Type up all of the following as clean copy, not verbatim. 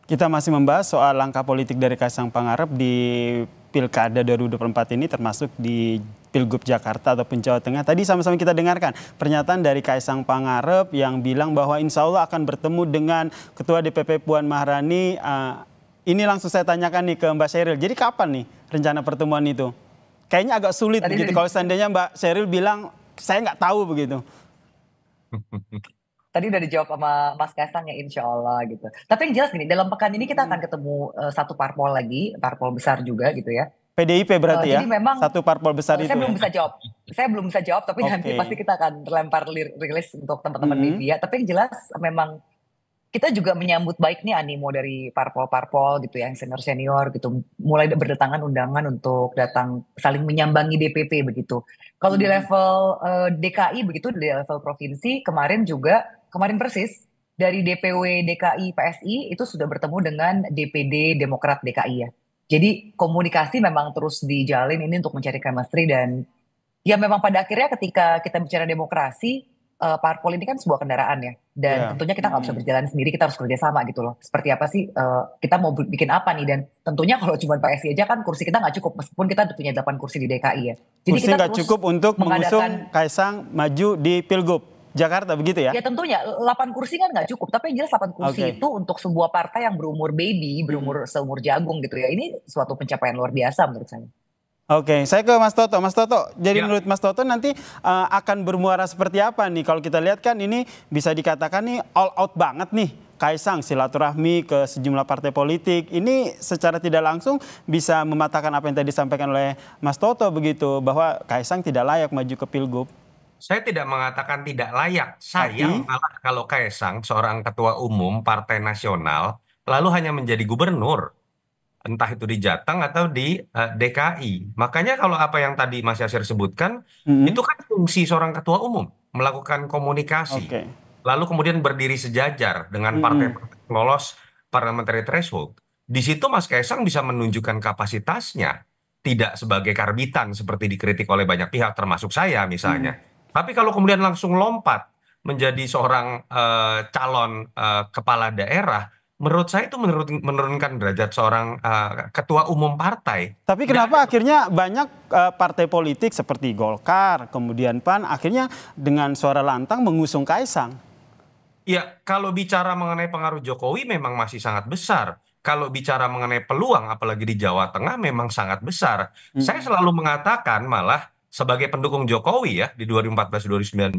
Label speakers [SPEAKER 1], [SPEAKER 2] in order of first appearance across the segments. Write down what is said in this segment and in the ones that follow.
[SPEAKER 1] Kita masih membahas soal langkah politik dari Kaisang Pangarep di Pilkada 2024 ini, termasuk di Pilgub Jakarta ataupun Jawa Tengah. Tadi sama-sama kita dengarkan pernyataan dari Kaisang Pangarep yang bilang bahwa insya Allah akan bertemu dengan Ketua DPP Puan Maharani. Ini langsung saya tanyakan nih ke Mbak Sheryl. Jadi kapan nih rencana pertemuan itu? Kayaknya agak sulit
[SPEAKER 2] Tadi
[SPEAKER 1] begitu kalau seandainya Mbak Sheryl bilang saya nggak tahu begitu.
[SPEAKER 2] tadi udah dijawab sama Mas Kaisang ya insya Allah gitu. Tapi yang jelas gini, dalam pekan ini kita akan ketemu satu parpol lagi, parpol besar juga gitu ya.
[SPEAKER 1] PDIP berarti
[SPEAKER 2] Jadi
[SPEAKER 1] ya?
[SPEAKER 2] memang
[SPEAKER 1] Satu parpol besar
[SPEAKER 2] saya
[SPEAKER 1] itu ya?
[SPEAKER 2] belum bisa jawab. Saya belum bisa jawab, tapi nanti pasti
[SPEAKER 1] Oke.
[SPEAKER 2] kita akan lempar rilis untuk teman-teman
[SPEAKER 1] Mm-mm.
[SPEAKER 2] media. Tapi yang jelas memang kita juga menyambut baik nih animo dari parpol-parpol gitu ya, yang senior-senior gitu. Mulai berdatangan undangan untuk datang saling menyambangi DPP begitu. Kalau di
[SPEAKER 1] Mm-mm.
[SPEAKER 2] level DKI begitu, di level provinsi kemarin persis dari DPW DKI PSI itu sudah bertemu dengan DPD Demokrat DKI ya. Jadi komunikasi memang terus dijalin ini untuk mencari chemistry dan ya memang pada akhirnya ketika kita bicara demokrasi, parpol ini kan sebuah kendaraan ya. Dan
[SPEAKER 1] Ya.
[SPEAKER 2] tentunya kita nggak bisa
[SPEAKER 1] Mm-mm.
[SPEAKER 2] berjalan sendiri, kita harus kerjasama gitu loh. Seperti apa sih, kita mau bikin apa nih. Dan tentunya kalau cuma PSI aja kan kursi kita nggak cukup, meskipun kita punya 8 kursi di DKI ya. Jadi
[SPEAKER 1] Kursi
[SPEAKER 2] kita
[SPEAKER 1] nggak
[SPEAKER 2] terus
[SPEAKER 1] cukup untuk mengusung
[SPEAKER 2] mengadakan,
[SPEAKER 1] Kaisang maju di Pilgub Jakarta begitu ya?
[SPEAKER 2] ya tentunya 8 kursi kan nggak cukup. Tapi yang jelas 8 kursi
[SPEAKER 1] Oke.
[SPEAKER 2] itu untuk sebuah partai yang berumur baby,
[SPEAKER 1] Mm-mm.
[SPEAKER 2] berumur seumur jagung gitu ya. Ini suatu pencapaian luar biasa menurut saya.
[SPEAKER 1] Oke, saya ke Mas Toto. Mas Toto, jadi
[SPEAKER 3] Ya,
[SPEAKER 1] menurut Mas Toto nanti akan bermuara seperti apa nih? Kalau kita lihat kan ini bisa dikatakan nih all out banget nih. Kaisang silaturahmi ke sejumlah partai politik. Ini secara tidak langsung bisa mematahkan apa yang tadi disampaikan oleh Mas Toto begitu. Bahwa Kaisang tidak layak maju ke Pilgub.
[SPEAKER 3] saya tidak mengatakan tidak layak. Sayang
[SPEAKER 1] Tapi,
[SPEAKER 3] malah kalau Kaisang, seorang ketua umum Partai Nasional, lalu hanya menjadi gubernur, entah itu di Jateng atau di DKI. Makanya kalau apa yang tadi Mas Yasir sebutkan,
[SPEAKER 1] mm-mm.
[SPEAKER 3] itu kan fungsi seorang ketua umum, melakukan komunikasi,
[SPEAKER 1] Oke.
[SPEAKER 3] lalu kemudian berdiri sejajar dengan
[SPEAKER 1] Mm-mm.
[SPEAKER 3] partai-partai lolos parliamentary threshold. Di situ Mas Kaisang bisa menunjukkan kapasitasnya, tidak sebagai karbitan seperti dikritik oleh banyak pihak, termasuk saya
[SPEAKER 1] Mm-mm.
[SPEAKER 3] misalnya. Tapi kalau kemudian langsung lompat menjadi seorang calon kepala daerah, menurut saya itu menurunkan derajat seorang ketua umum partai.
[SPEAKER 1] Tapi
[SPEAKER 3] Nggak ada.
[SPEAKER 1] kenapa akhirnya banyak partai politik seperti Golkar, kemudian PAN, akhirnya dengan suara lantang mengusung Kaisang?
[SPEAKER 3] Ya, kalau bicara mengenai pengaruh Jokowi memang masih sangat besar. Kalau bicara mengenai peluang, apalagi di Jawa Tengah, memang sangat besar. Saya
[SPEAKER 1] Mm-mm.
[SPEAKER 3] selalu mengatakan malah sebagai pendukung Jokowi ya di 2014-2019,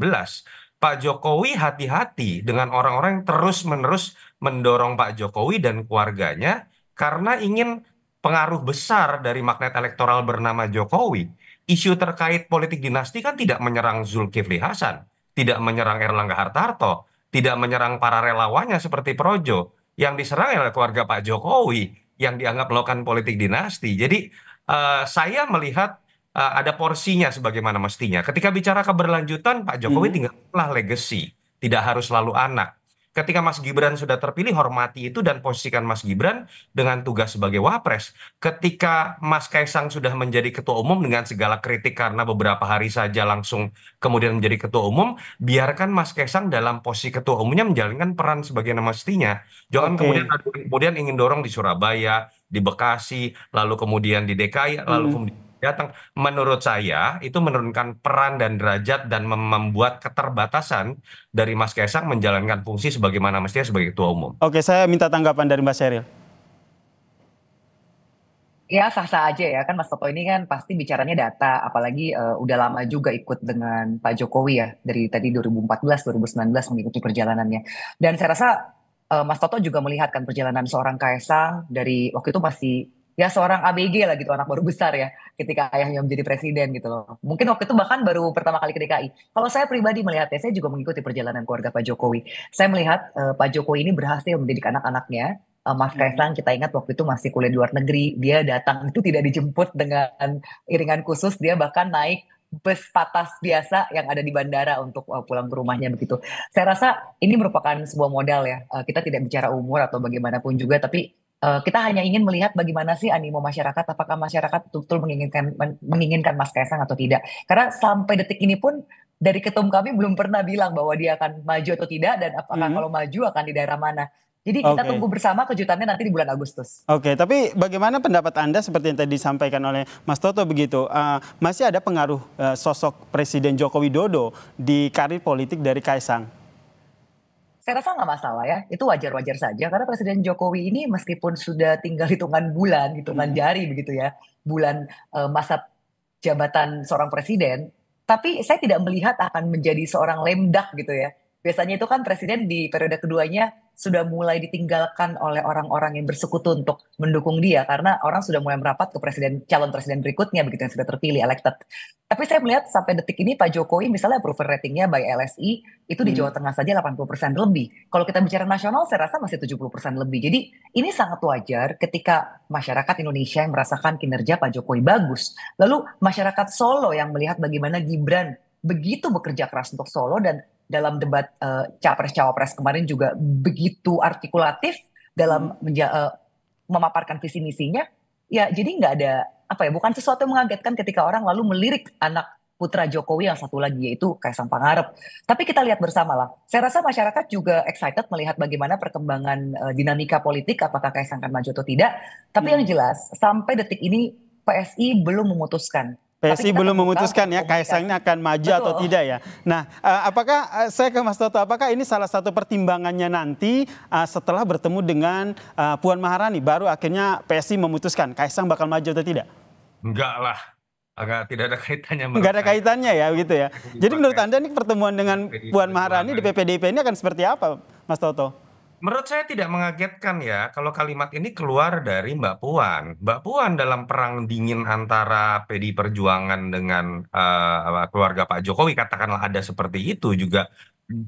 [SPEAKER 3] Pak Jokowi hati-hati dengan orang-orang yang terus-menerus mendorong Pak Jokowi dan keluarganya karena ingin pengaruh besar dari magnet elektoral bernama Jokowi. Isu terkait politik dinasti kan tidak menyerang Zulkifli Hasan, tidak menyerang Erlangga Hartarto, tidak menyerang para relawannya seperti Projo, yang diserang oleh keluarga Pak Jokowi yang dianggap melakukan politik dinasti. Jadi saya melihat ada porsinya sebagaimana mestinya. Ketika bicara keberlanjutan, Pak Jokowi
[SPEAKER 1] Mm-mm.
[SPEAKER 3] tinggallah legacy, tidak harus selalu anak. Ketika Mas Gibran sudah terpilih, hormati itu dan posisikan Mas Gibran dengan tugas sebagai wapres. Ketika Mas Kaisang sudah menjadi ketua umum dengan segala kritik karena beberapa hari saja langsung kemudian menjadi ketua umum, biarkan Mas Kaisang dalam posisi ketua umumnya menjalankan peran sebagai mestinya. Jangan kemudian
[SPEAKER 1] Oke.
[SPEAKER 3] ingin dorong di Surabaya, di Bekasi, lalu kemudian di DKI, lalu
[SPEAKER 1] Mm-mm.
[SPEAKER 3] kemudian datang. Menurut saya itu menurunkan peran dan derajat dan membuat keterbatasan dari Mas Kaisang menjalankan fungsi sebagaimana mestinya sebagai ketua umum.
[SPEAKER 1] Oke, saya minta tanggapan dari Mbak Sheryl.
[SPEAKER 2] Ya sah-sah aja ya kan Mas Toto ini kan pasti bicaranya data apalagi udah lama juga ikut dengan Pak Jokowi ya dari tadi 2014 2019 mengikuti perjalanannya dan saya rasa Mas Toto juga melihat kan perjalanan seorang Kaisang dari waktu itu masih ya seorang ABG lah gitu anak baru besar ya ketika ayahnya menjadi presiden gitu loh mungkin waktu itu bahkan baru pertama kali ke DKI kalau saya pribadi melihatnya saya juga mengikuti perjalanan keluarga Pak Jokowi saya melihat Pak Jokowi ini berhasil mendidik anak-anaknya. Mas
[SPEAKER 1] Mm-mm.
[SPEAKER 2] Kaisang kita ingat waktu itu masih kuliah di luar negeri, dia datang itu tidak dijemput dengan iringan khusus, dia bahkan naik bus patas biasa yang ada di bandara untuk pulang ke rumahnya begitu. Saya rasa ini merupakan sebuah modal ya. Kita tidak bicara umur atau bagaimanapun juga, tapi kita hanya ingin melihat bagaimana sih animo masyarakat, apakah masyarakat betul-betul menginginkan Mas Kaisang atau tidak. Karena sampai detik ini pun dari ketum kami belum pernah bilang bahwa dia akan maju atau tidak dan apakah
[SPEAKER 1] Mm-mm.
[SPEAKER 2] kalau maju akan di daerah mana. Jadi kita
[SPEAKER 1] Oke.
[SPEAKER 2] tunggu bersama kejutannya nanti di bulan Agustus.
[SPEAKER 1] Oke, tapi bagaimana pendapat Anda seperti yang tadi disampaikan oleh Mas Toto begitu? Masih ada pengaruh sosok Presiden Joko Widodo di karir politik dari Kaisang?
[SPEAKER 2] Saya rasa nggak masalah ya, itu wajar-wajar saja karena Presiden Jokowi ini meskipun sudah tinggal hitungan bulan, hitungan
[SPEAKER 1] Hmm.
[SPEAKER 2] jari begitu ya, bulan masa jabatan seorang presiden, tapi saya tidak melihat akan menjadi seorang lemdak gitu ya. Biasanya itu kan presiden di periode keduanya sudah mulai ditinggalkan oleh orang-orang yang bersekutu untuk mendukung dia karena orang sudah mulai merapat ke calon presiden berikutnya begitu yang sudah terpilih elected. Tapi saya melihat sampai detik ini Pak Jokowi misalnya approval ratingnya by LSI itu di
[SPEAKER 1] Hmm.
[SPEAKER 2] Jawa Tengah saja 80% lebih. Kalau kita bicara nasional saya rasa masih 70% lebih. Jadi ini sangat wajar ketika masyarakat Indonesia yang merasakan kinerja Pak Jokowi bagus. Lalu masyarakat Solo yang melihat bagaimana Gibran begitu bekerja keras untuk Solo dan dalam debat Capres-Cawapres kemarin juga begitu artikulatif
[SPEAKER 1] Hmm.
[SPEAKER 2] dalam memaparkan visi misinya. Ya, jadi nggak ada apa ya, bukan sesuatu yang mengagetkan ketika orang lalu melirik anak putra Jokowi yang satu lagi yaitu Kaisang Pangarep. Tapi kita lihat bersama lah. Saya rasa masyarakat juga excited melihat bagaimana perkembangan dinamika politik apakah Kaisang akan maju atau tidak. Tapi yang
[SPEAKER 1] Hmm.
[SPEAKER 2] jelas sampai detik ini PSI belum memutuskan. Tapi
[SPEAKER 1] PSI
[SPEAKER 2] kita
[SPEAKER 1] belum
[SPEAKER 2] terbuka
[SPEAKER 1] memutuskan
[SPEAKER 2] untuk
[SPEAKER 1] ya Kaisang ini
[SPEAKER 2] komunikasi.
[SPEAKER 1] akan maju atau
[SPEAKER 2] Betul.
[SPEAKER 1] tidak ya. Nah, apakah saya ke Mas Toto, apakah ini salah satu pertimbangannya nanti setelah bertemu dengan Puan Maharani baru akhirnya PSI memutuskan Kaisang bakal maju atau tidak?
[SPEAKER 3] Enggak lah, tidak ada kaitannya
[SPEAKER 1] Nggak
[SPEAKER 3] menurut
[SPEAKER 1] ada
[SPEAKER 3] saya.
[SPEAKER 1] kaitannya ya gitu ya.
[SPEAKER 3] Jadi
[SPEAKER 1] Jadi
[SPEAKER 3] buat
[SPEAKER 1] menurut
[SPEAKER 3] PSI,
[SPEAKER 1] Anda nih pertemuan dengan
[SPEAKER 3] PDI
[SPEAKER 1] Puan Maharani di
[SPEAKER 3] Perjuangan.
[SPEAKER 1] PPDIP ini akan seperti apa, Mas Toto?
[SPEAKER 3] Menurut saya tidak mengagetkan ya kalau kalimat ini keluar dari Mbak Puan. Mbak Puan dalam perang dingin antara PDI Perjuangan dengan keluarga Pak Jokowi, katakanlah ada seperti itu juga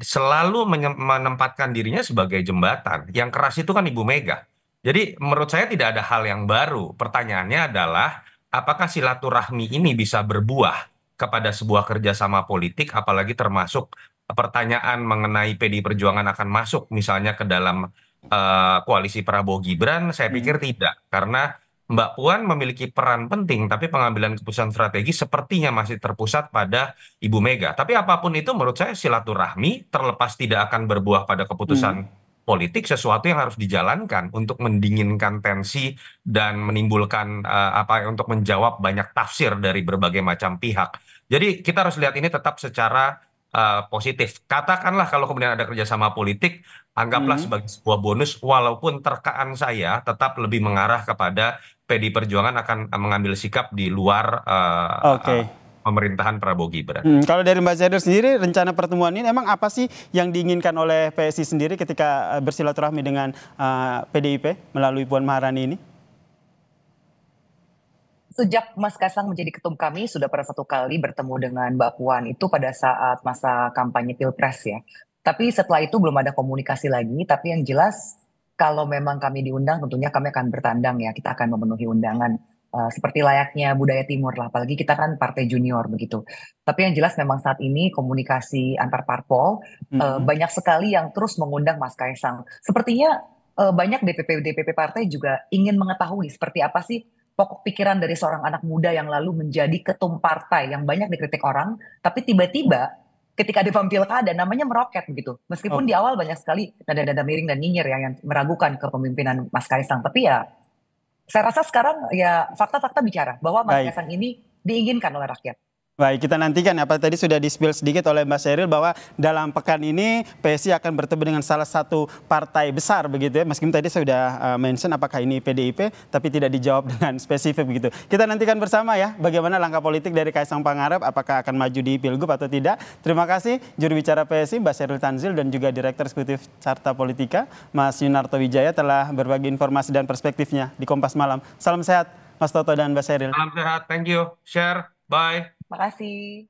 [SPEAKER 3] selalu menempatkan dirinya sebagai jembatan. Yang keras itu kan Ibu Mega. Jadi menurut saya tidak ada hal yang baru. Pertanyaannya adalah apakah silaturahmi ini bisa berbuah kepada sebuah kerjasama politik, apalagi termasuk pertanyaan mengenai PDI Perjuangan akan masuk misalnya ke dalam koalisi Prabowo Gibran, saya
[SPEAKER 1] Hmm.
[SPEAKER 3] pikir tidak. Karena Mbak Puan memiliki peran penting, tapi pengambilan keputusan strategis sepertinya masih terpusat pada Ibu Mega. Tapi apapun itu menurut saya silaturahmi terlepas tidak akan berbuah pada
[SPEAKER 1] Hmm.
[SPEAKER 3] keputusan politik, sesuatu yang harus dijalankan untuk mendinginkan tensi dan menimbulkan untuk menjawab banyak tafsir dari berbagai macam pihak. Jadi kita harus lihat ini tetap secara positif. Katakanlah kalau kemudian ada kerjasama politik, anggaplah
[SPEAKER 1] Hmm.
[SPEAKER 3] sebagai sebuah bonus, walaupun terkaan saya tetap lebih mengarah kepada PDI Perjuangan akan mengambil sikap di luar
[SPEAKER 1] Oke.
[SPEAKER 3] pemerintahan Prabowo Gibran.
[SPEAKER 1] Kalau dari Mbak Zaidul sendiri rencana pertemuan ini emang apa sih yang diinginkan oleh PSI sendiri ketika bersilaturahmi dengan PDIP melalui Puan Maharani ini?
[SPEAKER 2] Sejak Mas Kaisang menjadi ketum kami sudah pernah satu kali bertemu dengan Mbak Puan itu pada saat masa kampanye Pilpres ya. Tapi setelah itu belum ada komunikasi lagi. Tapi yang jelas kalau memang kami diundang tentunya kami akan bertandang ya. Kita akan memenuhi undangan seperti layaknya budaya Timur lah. Apalagi kita kan partai junior begitu. Tapi yang jelas memang saat ini komunikasi antar parpol
[SPEAKER 1] Hmm.
[SPEAKER 2] banyak sekali yang terus mengundang Mas Kaisang. Sepertinya banyak DPP partai juga ingin mengetahui seperti apa sih pokok pikiran dari seorang anak muda yang lalu menjadi ketum partai yang banyak dikritik orang, tapi tiba-tiba ketika di pilkada namanya meroket begitu. Meskipun di
[SPEAKER 1] Oke.
[SPEAKER 2] awal banyak sekali nada-nada miring dan nyinyir ya yang meragukan kepemimpinan Mas Kaisang. Tapi ya saya rasa sekarang ya fakta-fakta bicara bahwa Mas
[SPEAKER 1] Baik.
[SPEAKER 2] Kaisang ini diinginkan oleh rakyat.
[SPEAKER 1] Baik, kita nantikan apa tadi sudah di-spill sedikit oleh Mbak Sheryl bahwa dalam pekan ini PSI akan bertemu dengan salah satu partai besar begitu ya. Meskipun tadi saya sudah mention apakah ini PDIP, tapi tidak dijawab dengan spesifik begitu. Kita nantikan bersama ya bagaimana langkah politik dari Kaisang Pangarep, apakah akan maju di Pilgub atau tidak. Terima kasih juru bicara PSI Mbak Sheryl Tanzil dan juga Direktur Eksekutif Carta Politika Mas Yunarto Wijaya telah berbagi informasi dan perspektifnya di Kompas Malam. Salam sehat Mas Toto dan Mbak Sheryl.
[SPEAKER 3] Salam sehat, thank you, share, bye.
[SPEAKER 2] Makasih.